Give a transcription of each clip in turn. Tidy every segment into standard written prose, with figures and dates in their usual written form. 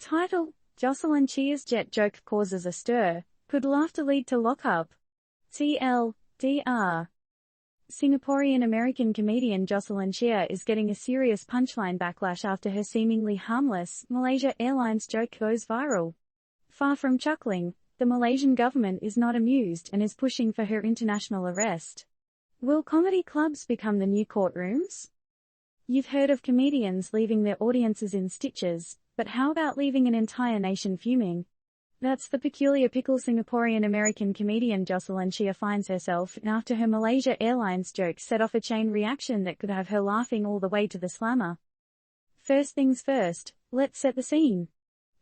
Title: Jocelyn Chia's jet joke causes a stir. Could laughter lead to lockup? TLDR. Singaporean-American comedian Jocelyn Chia is getting a serious punchline backlash after her seemingly harmless Malaysia Airlines joke goes viral. Far from chuckling, the Malaysian government is not amused and is pushing for her international arrest. Will comedy clubs become the new courtrooms? You've heard of comedians leaving their audiences in stitches, but how about leaving an entire nation fuming? That's the peculiar pickle Singaporean-American comedian Jocelyn Chia finds herself in after her Malaysia Airlines joke set off a chain reaction that could have her laughing all the way to the slammer. First things first, let's set the scene.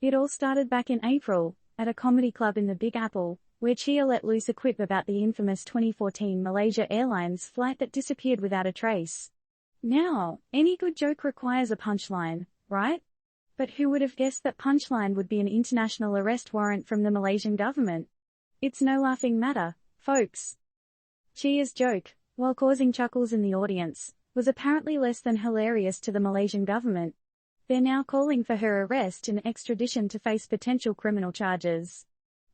It all started back in April, at a comedy club in the Big Apple, where Chia let loose a quip about the infamous 2014 Malaysia Airlines flight that disappeared without a trace. Now, any good joke requires a punchline, right? But who would have guessed that punchline would be an international arrest warrant from the Malaysian government? It's no laughing matter, folks. Chia's joke, while causing chuckles in the audience, was apparently less than hilarious to the Malaysian government. They're now calling for her arrest and extradition to face potential criminal charges.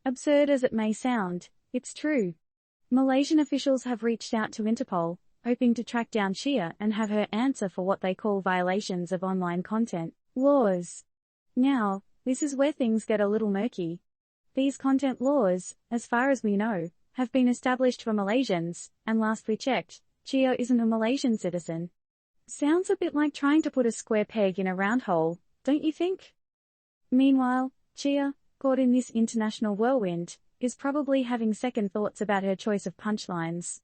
Absurd as it may sound, it's true. Malaysian officials have reached out to Interpol, hoping to track down Chia and have her answer for what they call violations of online content laws. Now, this is where things get a little murky. These content laws, as far as we know, have been established for Malaysians, and last we checked, Chia isn't a Malaysian citizen. Sounds a bit like trying to put a square peg in a round hole, don't you think? Meanwhile, Chia, caught in this international whirlwind, is probably having second thoughts about her choice of punchlines.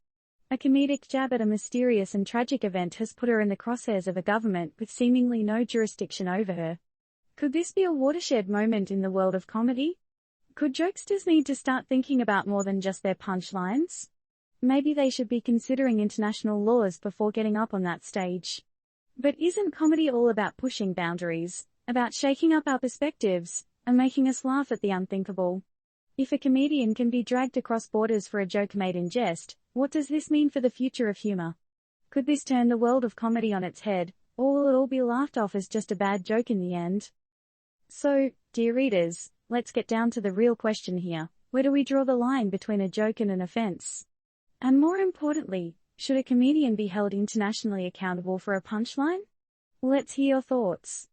A comedic jab at a mysterious and tragic event has put her in the crosshairs of a government with seemingly no jurisdiction over her. Could this be a watershed moment in the world of comedy? Could jokesters need to start thinking about more than just their punchlines? Maybe they should be considering international laws before getting up on that stage. But isn't comedy all about pushing boundaries, about shaking up our perspectives, and making us laugh at the unthinkable? If a comedian can be dragged across borders for a joke made in jest, what does this mean for the future of humor? Could this turn the world of comedy on its head, or will it all be laughed off as just a bad joke in the end? So, dear readers, let's get down to the real question here. Where do we draw the line between a joke and an offense? And more importantly, should a comedian be held internationally accountable for a punchline? Let's hear your thoughts.